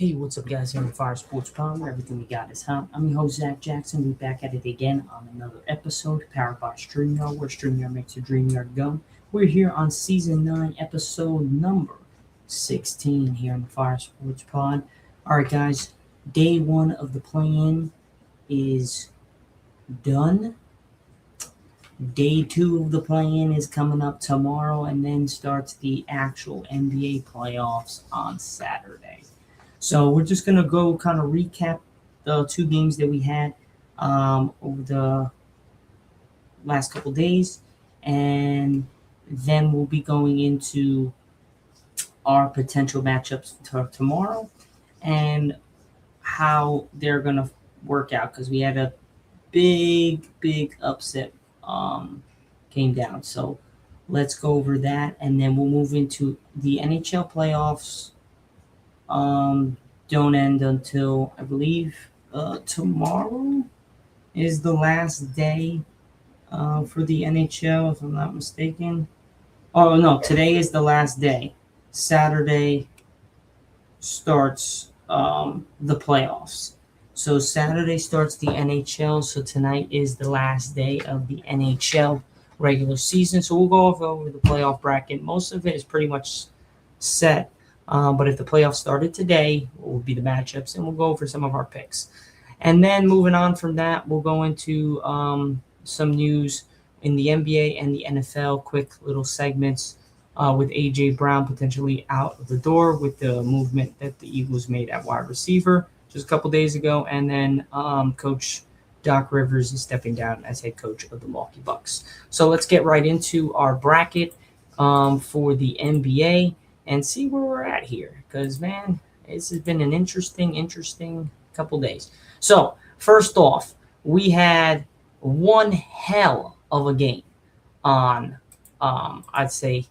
Hey, what's up, guys? Here in the Fire Sports Pod, where everything we got is hot. I'm your host, Zack Jackson. We're back at it again on another episode, powered by StreamYard, where StreamYard makes your dream yard go. We're here on Season 9, episode number 16 here in the Fire Sports Pod. All right, guys, day one of the play-in is done. Day two of the play-in is coming up tomorrow, and then starts the actual NBA playoffs on Saturday. So we're just gonna go kind of recap the two games that we had over the last couple days, and then we'll be going into our potential matchups tomorrow and how they're gonna work out because we had a big upset came down. So let's go over that, and then we'll move into the NHL playoffs. Don't end until I believe tomorrow is the last day for the NHL, if I'm not mistaken. Oh no, today is the last day. Saturday starts the playoffs. So Saturday starts the NHL. So tonight is the last day of the NHL regular season. So we'll go over the playoff bracket. Most of it is pretty much set. But if the playoffs started today, what would be the matchups, and we'll go over some of our picks. And then moving on from that, we'll go into some news in the NBA and the NFL, quick little segments with A.J. Brown potentially out of the door with the movement that the Eagles made at wide receiver just a couple days ago. And then Coach Doc Rivers is stepping down as head coach of the Milwaukee Bucks. So let's get right into our bracket for the NBA and see where we're at here. Because, man, this has been an interesting couple days. So, first off, we had one hell of a game on, I'd say,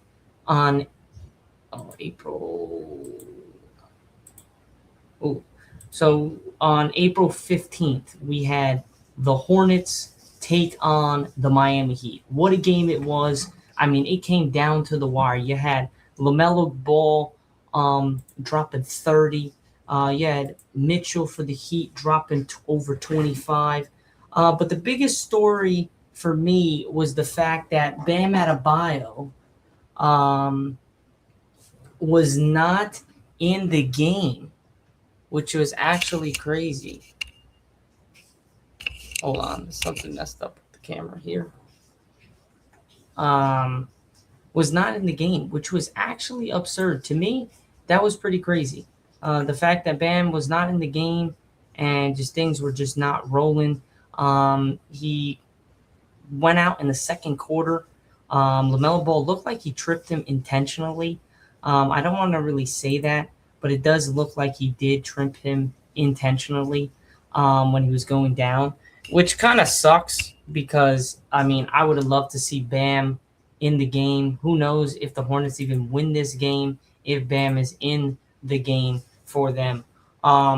on April. Oh, so on April 15th, we had the Hornets take on the Miami Heat. What a game it was. I mean, it came down to the wire. You had LaMelo Ball dropping 30. You had Mitchell for the Heat dropping over 25. But the biggest story for me was the fact that Bam Adebayo was not in the game, which was actually crazy. Hold on, there's something messed up with the camera here. Was not in the game, which was actually absurd. To me, that was pretty crazy. The fact that Bam was not in the game and just things were just not rolling. He went out in the second quarter. LaMelo Ball looked like he tripped him intentionally. I don't want to really say that, but it does look like he did trip him intentionally when he was going down, which kind of sucks because, I mean, I would have loved to see Bam in the game. Who knows if the Hornets even win this game if Bam is in the game for them.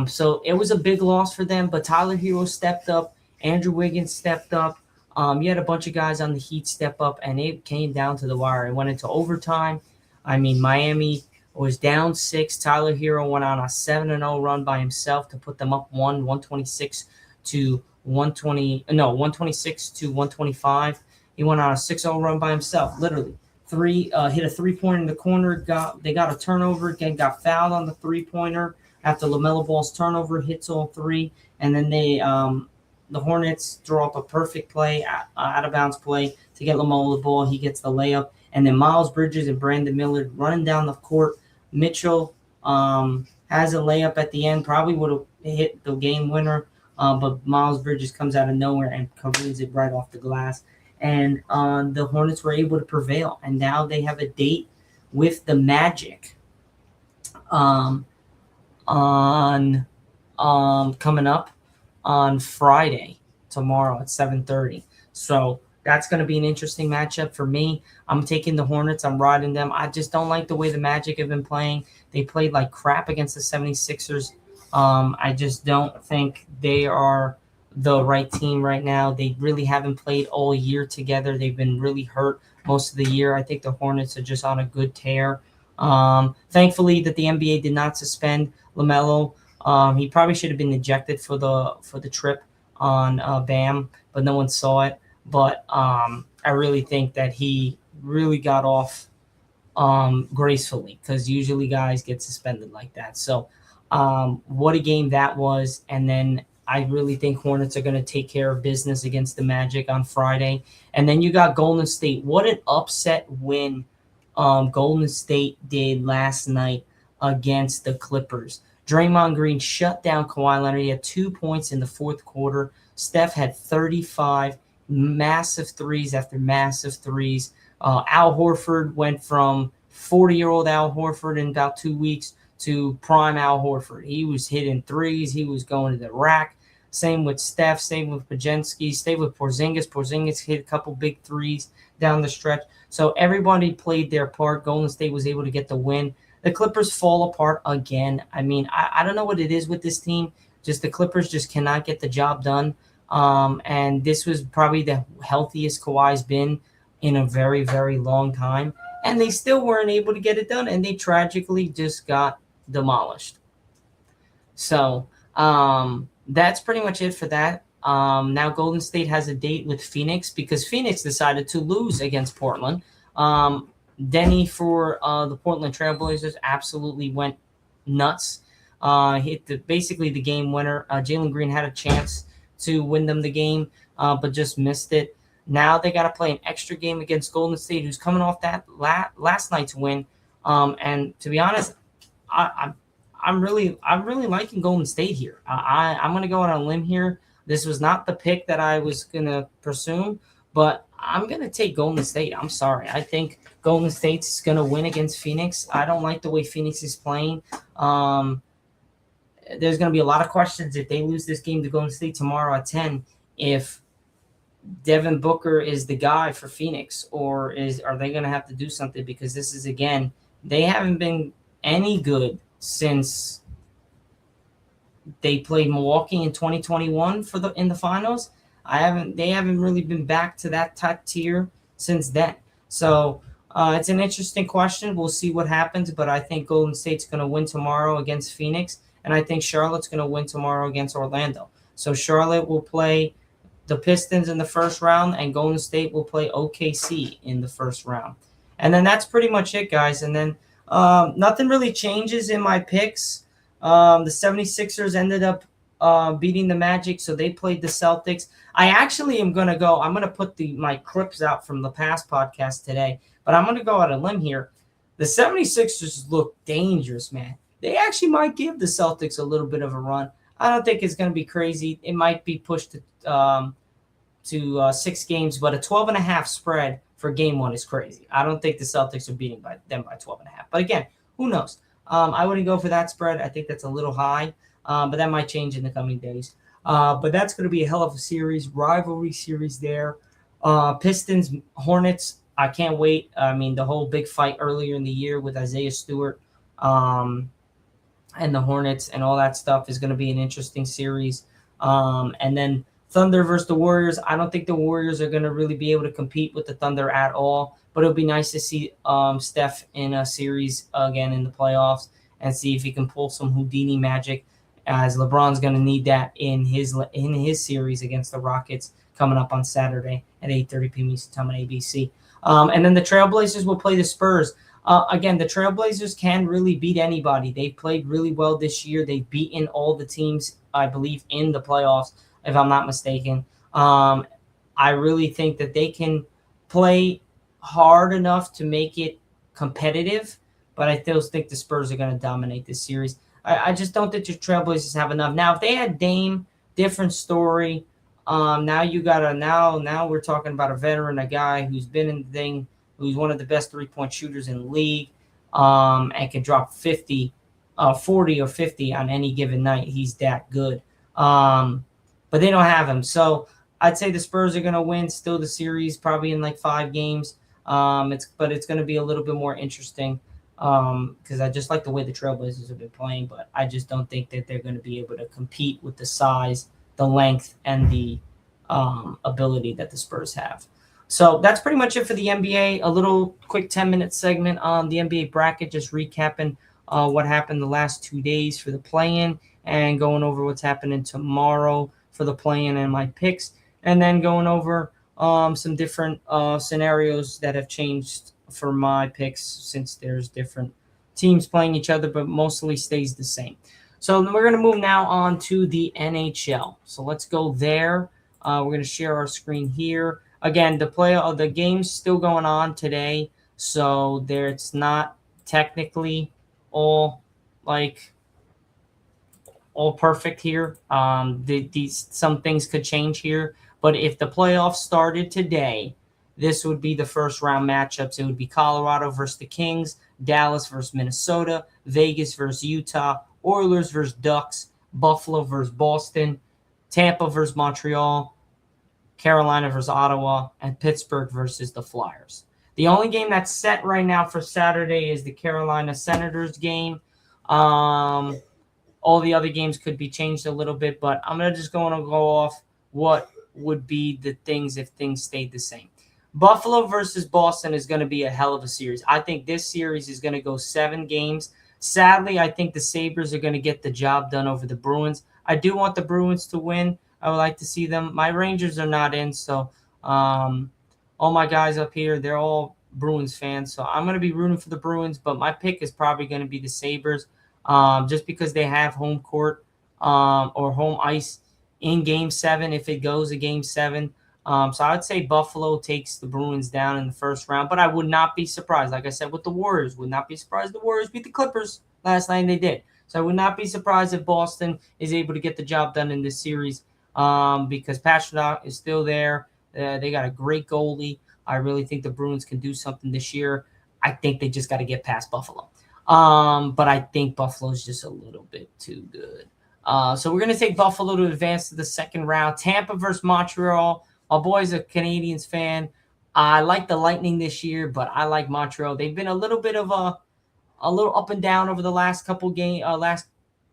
So it was a big loss for them, but Tyler Hero stepped up. Andrew Wiggins stepped up. You had a bunch of guys on the Heat step up, and it came down to the wire. It went into overtime. I mean, Miami was down 6. Tyler Hero went on a 7-0 run by himself to put them up 126 to 125. He went on a 6-0 run by himself, literally. Hit a three-pointer in the corner. They got a turnover. Again, got fouled on the three-pointer after LaMelo Ball's turnover hits all three. And then the Hornets throw up a perfect play, out-of-bounds play to get LaMelo the ball. He gets the layup. And then Miles Bridges and Brandon Miller running down the court. Mitchell has a layup at the end. Probably would have hit the game winner. But Miles Bridges comes out of nowhere and covers it right off the glass. And the Hornets were able to prevail. And now they have a date with the Magic on coming up on Friday, tomorrow at 7:30. So that's going to be an interesting matchup for me. I'm taking the Hornets. I'm riding them. I just don't like the way the Magic have been playing. They played like crap against the 76ers. I just don't think they are the right team right now. They really haven't played all year together. They've been really hurt most of the year. I think the Hornets are just on a good tear. Thankfully that the NBA did not suspend LaMelo. He probably should have been ejected for the trip on Bam, but no one saw it. But I really think that he really got off gracefully, because usually guys get suspended like that. So what a game that was. And then I really think Hornets are going to take care of business against the Magic on Friday. And then you got Golden State. What an upset win Golden State did last night against the Clippers. Draymond Green shut down Kawhi Leonard. He had 2 points in the fourth quarter. Steph had 35 massive threes after massive threes. Al Horford went from 40-year-old Al Horford in about 2 weeks to prime Al Horford. He was hitting threes. He was going to the rack. Same with Steph. Same with Pajensky. Same with Porzingis. Porzingis hit a couple big threes down the stretch. So everybody played their part. Golden State was able to get the win. The Clippers fall apart again. I mean, I don't know what it is with this team. Just the Clippers just cannot get the job done. And this was probably the healthiest Kawhi's been in a very, very long time. And they still weren't able to get it done. And they tragically just got demolished. So that's pretty much it for that. Now Golden State has a date with Phoenix because Phoenix decided to lose against Portland. Denny for the Portland Trailblazers absolutely went nuts. Hit basically the game winner. Jalen Green had a chance to win them the game, but just missed it. Now they got to play an extra game against Golden State, who's coming off that last night's win. And to be honest, I'm really liking Golden State here. I'm going to go on a limb here. This was not the pick that I was going to pursue, but I'm going to take Golden State. I'm sorry. I think Golden State's going to win against Phoenix. I don't like the way Phoenix is playing. There's going to be a lot of questions if they lose this game to Golden State tomorrow at 10, if Devin Booker is the guy for Phoenix, or are they going to have to do something? Because this is, again, they haven't been any good since they played Milwaukee in 2021 in the finals. They haven't really been back to that top tier since then. So it's an interesting question. We'll see what happens, but I think Golden State's going to win tomorrow against Phoenix, and I think Charlotte's going to win tomorrow against Orlando. So Charlotte will play the Pistons in the first round, and Golden State will play OKC in the first round. And then that's pretty much it, guys. And then nothing really changes in my picks. The 76ers ended up beating the Magic, so they played the Celtics. I actually am going to go. I'm going to put my clips out from the past podcast today, but I'm going to go out on a limb here. The 76ers look dangerous, man. They actually might give the Celtics a little bit of a run. I don't think it's going to be crazy. It might be pushed to 6 games, but a 12.5 spread for game one is crazy. I don't think the Celtics are beating them by 12.5. But again, who knows? I wouldn't go for that spread. I think that's a little high, but that might change in the coming days. But that's going to be a hell of a series, rivalry series there. Pistons, Hornets, I can't wait. I mean, the whole big fight earlier in the year with Isaiah Stewart and the Hornets and all that stuff is going to be an interesting series. And then Thunder versus the Warriors. I don't think the Warriors are going to really be able to compete with the Thunder at all, but it'll be nice to see Steph in a series again in the playoffs and see if he can pull some Houdini magic, as LeBron's going to need that in his series against the Rockets coming up on Saturday at 8:30 p.m. Eastern Time on ABC. And then the Trailblazers will play the Spurs. Again, the Trailblazers can really beat anybody. They've played really well this year. They've beaten all the teams, I believe, in the playoffs, if I'm not mistaken. I really think that they can play hard enough to make it competitive, but I still think the Spurs are going to dominate this series. I just don't think the Trailblazers have enough. Now, if they had Dame, different story. Now we're talking about a veteran, a guy who's been in the thing, who's one of the best three-point shooters in the league, and can drop 40 or 50 on any given night. He's that good. But they don't have him. So I'd say the Spurs are going to win still the series, probably in like 5 games. But it's going to be a little bit more interesting because I just like the way the Trailblazers have been playing, but I just don't think that they're going to be able to compete with the size, the length, and the ability that the Spurs have. So that's pretty much it for the NBA. A little quick 10-minute segment on the NBA bracket, just recapping what happened the last 2 days for the play-in and going over what's happening tomorrow for the play-in and my picks, and then going over some different scenarios that have changed for my picks since there's different teams playing each other, but mostly stays the same. So we're going to move now on to the NHL. So let's go there. We're going to share our screen here. Again, the game's still going on today, so there it's not technically all like all perfect here. These some things could change here, but if the playoffs started today, this would be the first round matchups. It would be Colorado versus the Kings, Dallas versus Minnesota, Vegas versus Utah, Oilers versus Ducks, Buffalo versus Boston, Tampa versus Montreal, Carolina versus Ottawa, and Pittsburgh versus the Flyers. The only game that's set right now for Saturday is the Carolina Senators game. All the other games could be changed a little bit, but I'm just going to go off what would be the things if things stayed the same. Buffalo versus Boston is going to be a hell of a series. I think this series is going to go 7 games. Sadly, I think the Sabres are going to get the job done over the Bruins. I do want the Bruins to win. I would like to see them. My Rangers are not in, so all my guys up here, they're all Bruins fans. So I'm going to be rooting for the Bruins, but my pick is probably going to be the Sabres just because they have home court or home ice in Game 7 if it goes to Game 7. So I would say Buffalo takes the Bruins down in the first round, but I would not be surprised. Like I said, with the Warriors, would not be surprised the Warriors beat the Clippers last night, and they did. So I would not be surprised if Boston is able to get the job done in this series because Pastrnak is still there. They got a great goalie. I really think the Bruins can do something this year. I think they just got to get past Buffalo. But I think Buffalo's just a little bit too good. So we're going to take Buffalo to advance to the second round. Tampa versus Montreal. My boy's a Canadiens fan. I like the Lightning this year, but I like Montreal. They've been a little bit of a little up and down over the last couple last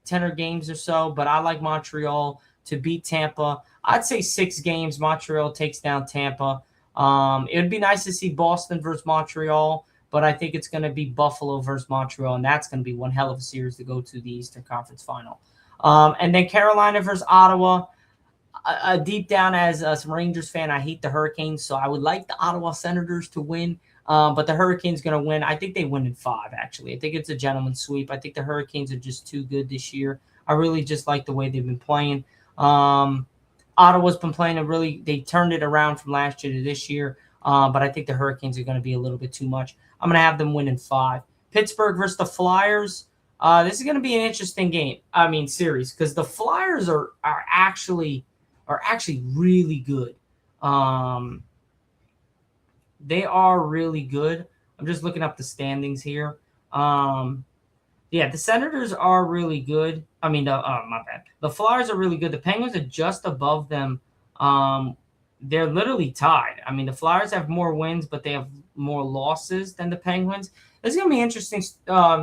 10 or games or so, but I like Montreal to beat Tampa. I'd say 6 games. Montreal takes down Tampa. It would be nice to see Boston versus Montreal, but I think it's going to be Buffalo versus Montreal, and that's going to be one hell of a series to go to the Eastern Conference Final. And then Carolina versus Ottawa. Deep down as a Rangers fan, I hate the Hurricanes, so I would like the Ottawa Senators to win, but the Hurricanes going to win. I think they win in 5, actually. I think it's a gentleman's sweep. I think the Hurricanes are just too good this year. I really just like the way they've been playing. Ottawa's been playing they turned it around from last year to this year, but I think the Hurricanes are going to be a little bit too much. I'm going to have them win in 5. Pittsburgh versus the Flyers. This is going to be an interesting series, because the Flyers are actually really good. They are really good. I'm just looking up the standings here. The Senators are really good. My bad. The Flyers are really good. The Penguins are just above them. They're literally tied. The Flyers have more wins, but they have more losses than the Penguins. This is going to be an interesting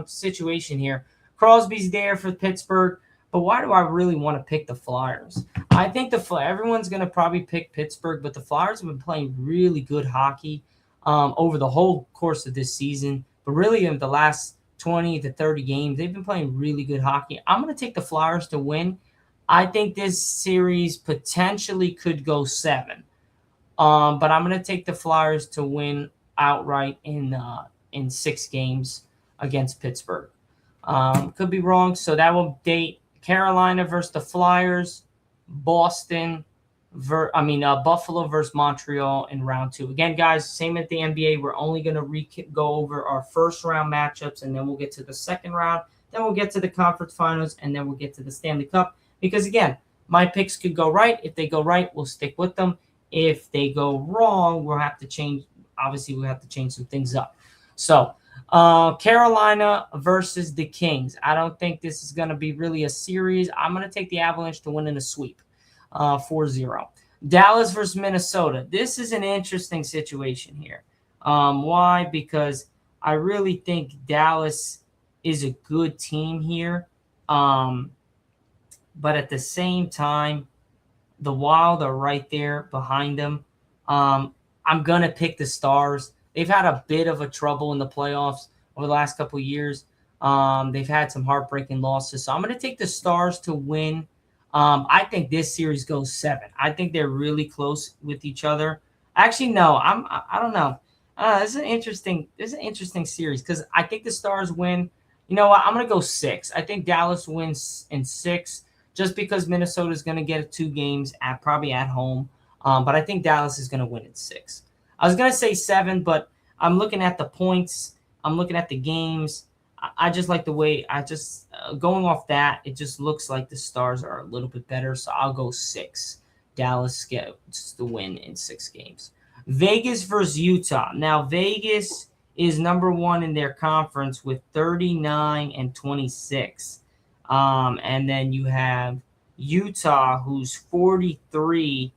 situation here. Crosby's there for Pittsburgh, but why do I really want to pick the Flyers? I think everyone's going to probably pick Pittsburgh, but the Flyers have been playing really good hockey over the whole course of this season. But really, in the last 20 to 30 games, they've been playing really good hockey. I'm going to take the Flyers to win. I think this series potentially could go 7. But I'm going to take the Flyers to win outright in 6 games against Pittsburgh. Could be wrong. So that will date Carolina versus the Flyers, Buffalo versus Montreal in round 2. Again, guys, same at the NBA. We're only going to go over our first round matchups, and then we'll get to the second round. Then we'll get to the conference finals, and then we'll get to the Stanley Cup. Because, again, my picks could go right. If they go right, we'll stick with them. If they go wrong, we'll have to change. Obviously, we'll have to change some things up. So, Carolina versus the Kings. I don't think this is going to be really a series. I'm going to take the Avalanche to win in a sweep, 4-0. Dallas versus Minnesota. This is an interesting situation here. Why? Because I really think Dallas is a good team here. But at the same time, the Wild are right there behind them. I'm going to pick the Stars. They've had a bit of a trouble in the playoffs over the last couple of years. They've had some heartbreaking losses. So I'm going to take the Stars to win. I think this series goes 7. I think they're really close with each other. Actually, no, I don't know. This is an interesting series because I think the Stars win. You know what? I'm gonna go 6. I think Dallas wins in 6, just because Minnesota is gonna get 2 games probably at home. But I think Dallas is gonna win in 6. I was gonna say 7, but I'm looking at the points. I'm looking at the games. I just like the way going off that. It just looks like the Stars are a little bit better, so I'll go 6. Dallas gets the win in 6 games. Vegas versus Utah. Now, Vegas is number 1 in their conference with 39-26. And then you have Utah, who's 43-32.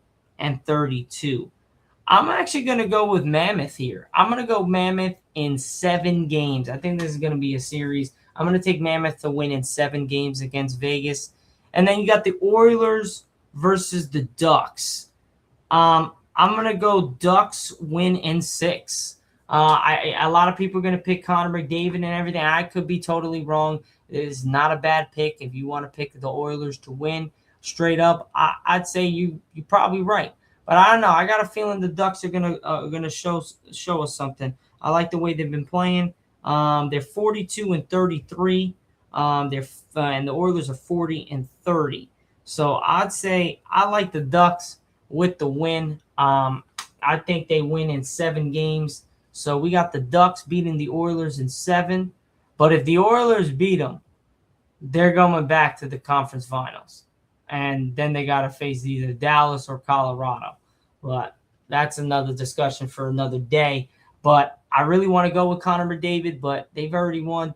I'm actually going to go with Mammoth here. I'm going to go Mammoth in 7 games. I think this is going to be a series. I'm going to take Mammoth to win in 7 games against Vegas. And then you got the Oilers versus the Ducks. I'm going to go Ducks win in 6. A lot of people are going to pick Connor McDavid and everything. I could be totally wrong. It is not a bad pick if you want to pick the Oilers to win straight up. I'd say you're probably right. But I don't know. I got a feeling the Ducks are gonna show us something. I like the way they've been playing. They're 42-33. And the Oilers are 40-30. So I'd say I like the Ducks with the win. I think they win in 7 games. So we got the Ducks beating the Oilers in 7. But if the Oilers beat them, they're going back to the conference finals. And then they got to face either Dallas or Colorado. But that's another discussion for another day. But I really want to go with Connor McDavid, but they've already won.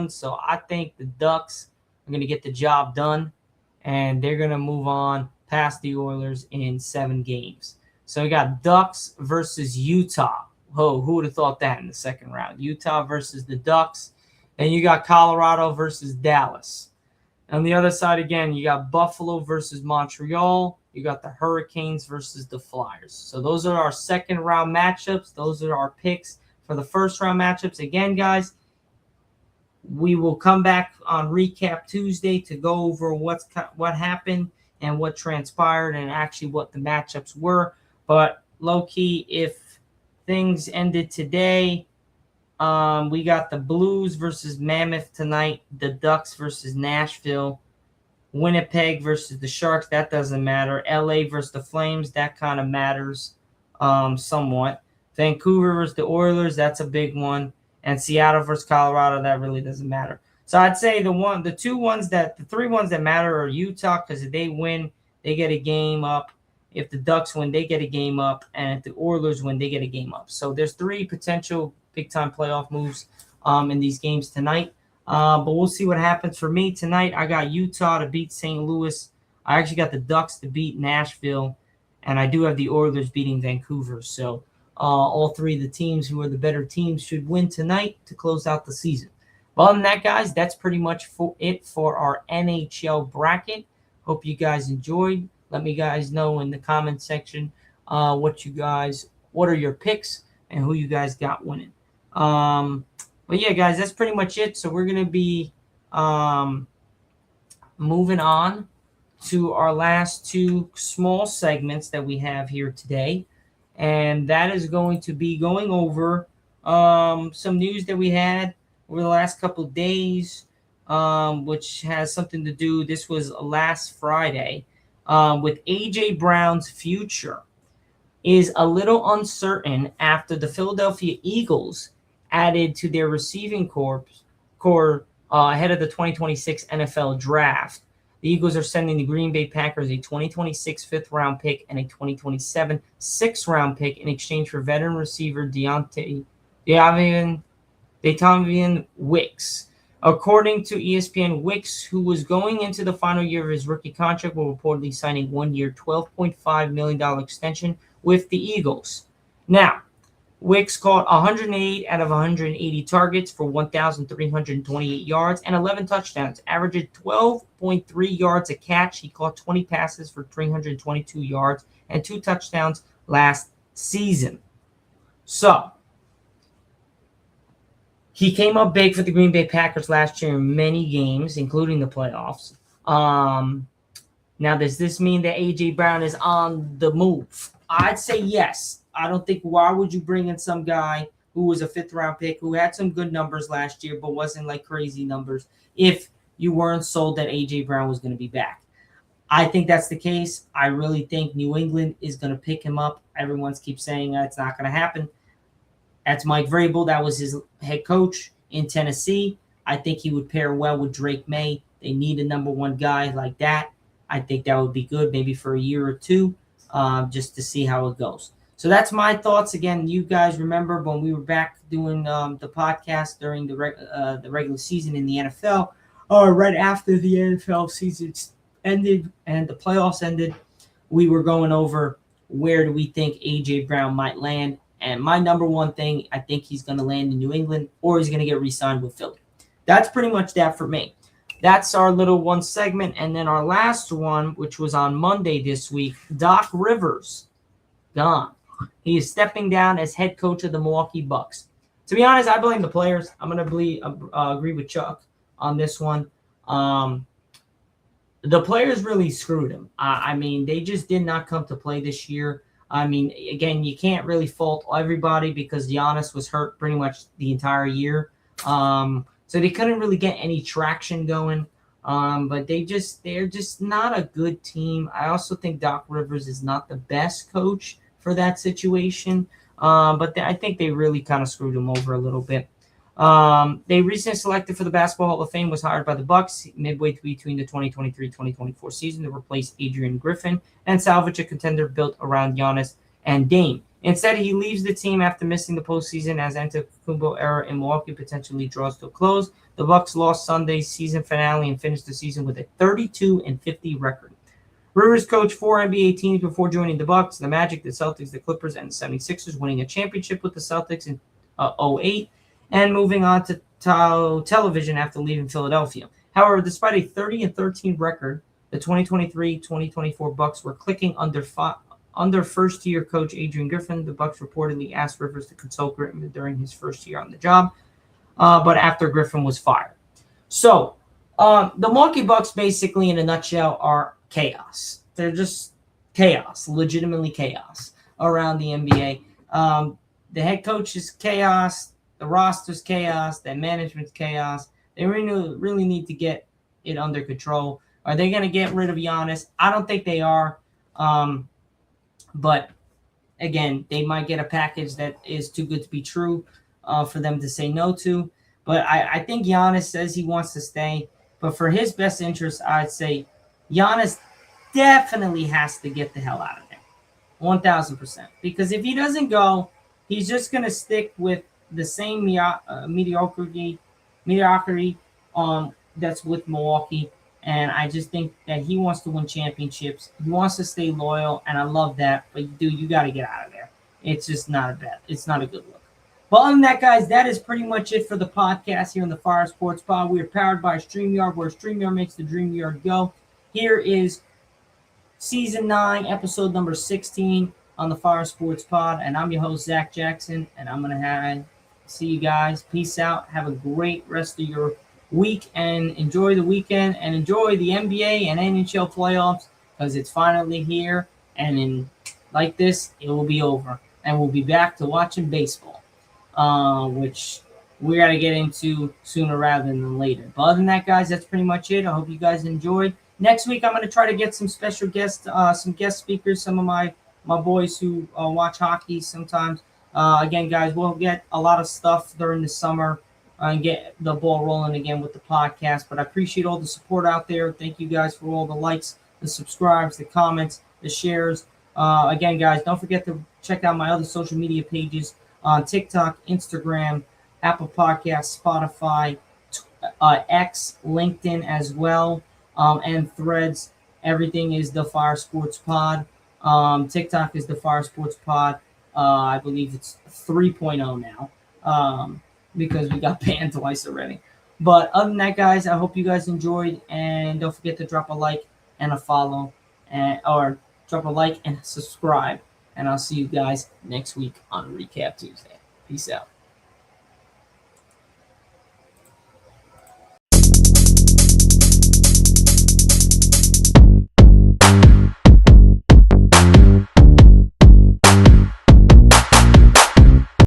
So I think the Ducks are going to get the job done, and they're going to move on past the Oilers in 7 games. So we got Ducks versus Utah. Oh, who would have thought that in the second round? Utah versus the Ducks. And you got Colorado versus Dallas. On the other side, again, you got Buffalo versus Montreal. You got the Hurricanes versus the Flyers. So those are our second round matchups. Those are our picks for the first round matchups. Again, guys, we will come back on Recap Tuesday to go over what happened and what transpired and actually what the matchups were. But low-key, if things ended today, we got the Blues versus Mammoth tonight, the Ducks versus Nashville, Winnipeg versus the Sharks, that doesn't matter. LA versus the Flames, that kind of matters somewhat. Vancouver versus the Oilers, that's a big one. And Seattle versus Colorado, that really doesn't matter. So I'd say the 3 ones that matter are Utah, because if they win, they get a game up. If the Ducks win, they get a game up. And if the Oilers win, they get a game up. So there's 3 potential big-time playoff moves in these games tonight. But we'll see what happens. For me tonight, I got Utah to beat St. Louis. I actually got the Ducks to beat Nashville. And I do have the Oilers beating Vancouver. So all 3 of the teams who are the better teams should win tonight to close out the season. But other than that, guys, that's pretty much it for our NHL bracket. Hope you guys enjoyed. Let me guys know in the comment section what are your picks and who you guys got winning. But yeah, guys, that's pretty much it. So we're going to be moving on to our last 2 small segments that we have here today. And that is going to be going over some news that we had over the last couple of days, which has something to do. This was last Friday with A.J. Brown's future is a little uncertain after the Philadelphia Eagles added to their receiving core ahead of the 2026 NFL Draft. The Eagles are sending the Green Bay Packers a 2026 fifth-round pick and a 2027 sixth-round pick in exchange for veteran receiver Davian Wicks. According to ESPN, Wicks, who was going into the final year of his rookie contract, will reportedly sign a 1-year, $12.5 million extension with the Eagles. Now, Wicks caught 108 out of 180 targets for 1,328 yards and 11 touchdowns, averaging 12.3 yards a catch. He caught 20 passes for 322 yards and 2 touchdowns last season. So, he came up big for the Green Bay Packers last year in many games, including the playoffs. Now, does this mean that A.J. Brown is on the move? I'd say yes. I don't think, why would you bring in some guy who was a fifth-round pick, who had some good numbers last year, but wasn't like crazy numbers, if you weren't sold that A.J. Brown was going to be back? I think that's the case. I really think New England is going to pick him up. Everyone keeps saying it's not going to happen. That's Mike Vrabel. That was his head coach in Tennessee. I think he would pair well with Drake May. They need a number one guy like that. I think that would be good, maybe for a year or two, just to see how it goes. So that's my thoughts. Again, you guys remember when we were back doing the podcast during the regular season in the NFL, or right after the NFL season ended and the playoffs ended, we were going over where do we think A.J. Brown might land. And my number one thing, I think he's going to land in New England, or he's going to get re-signed with Philly. That's pretty much that for me. That's our little one segment. And then our last one, which was on Monday this week, Doc Rivers, gone. He is stepping down as head coach of the Milwaukee Bucks. To be honest, I blame the players. I'm going to agree with Chuck on this one. The players really screwed him. I mean, they just did not come to play this year. I mean, again, you can't really fault everybody because Giannis was hurt pretty much the entire year. So they couldn't really get any traction going. But they're just not a good team. I also think Doc Rivers is not the best coach for that situation. But I think they really kind of screwed him over a little bit. They recently selected for the Basketball Hall of Fame, was hired by the Bucks midway between the 2023-2024 season to replace Adrian Griffin and salvage a contender built around Giannis and Dame. Instead, he leaves the team after missing the postseason as Antetokounmpo era in Milwaukee potentially draws to a close. The Bucks lost Sunday's season finale and finished the season with a 32-50 record. Rivers coached 4 NBA teams before joining the Bucks: the Magic, the Celtics, the Clippers, and the 76ers, winning a championship with the Celtics in 2008. And moving on to television after leaving Philadelphia. However, despite a 30-13 record, the 2023-2024 Bucks were clicking under first-year coach Adrian Griffin. The Bucks reportedly asked Rivers to consult Griffin during his first year on the job, but after Griffin was fired. So the Milwaukee Bucks, basically in a nutshell, are chaos. They're just chaos, legitimately chaos around the NBA. The head coach is chaos. The roster's chaos. The management's chaos. They really need to get it under control. Are they going to get rid of Giannis? I don't think they are. But, again, they might get a package that is too good to be true for them to say no to. But I think Giannis says he wants to stay. But for his best interest, I'd say Giannis definitely has to get the hell out of there. 1,000%. Because if he doesn't go, he's just going to stick with the same mediocrity that's with Milwaukee. And I just think that he wants to win championships. He wants to stay loyal, and I love that. But, dude, you got to get out of there. It's just not it's not a good look. But other than that, guys, that is pretty much it for the podcast here on the Fire Sports Pod. We are powered by StreamYard, where StreamYard makes the dream yard go. Here is Season 9, Episode number 16 on the Fire Sports Pod. And I'm your host, Zack Jackson, and I'm going to see you guys. Peace out. Have a great rest of your week, and enjoy the weekend, and enjoy the NBA and NHL playoffs, because it's finally here, and in like this, it will be over, and we'll be back to watching baseball, which we got to get into sooner rather than later. But other than that, guys, that's pretty much it. I hope you guys enjoyed. Next week, I'm going to try to get some special guests, some guest speakers, some of my boys who watch hockey sometimes. Again, guys, we'll get a lot of stuff during the summer and get the ball rolling again with the podcast. But I appreciate all the support out there. Thank you guys for all the likes, the subscribes, the comments, the shares. Again, guys, don't forget to check out my other social media pages on TikTok, Instagram, Apple Podcasts, Spotify, X, LinkedIn as well, and Threads. Everything is the Fire Sports Pod. TikTok is the Fire Sports Pod. I believe it's 3.0 now. Because we got banned twice already. But other than that, guys, I hope you guys enjoyed. And don't forget to drop a like and a follow. Or drop a like and subscribe. and I'll see you guys next week on Recap Tuesday. Peace out.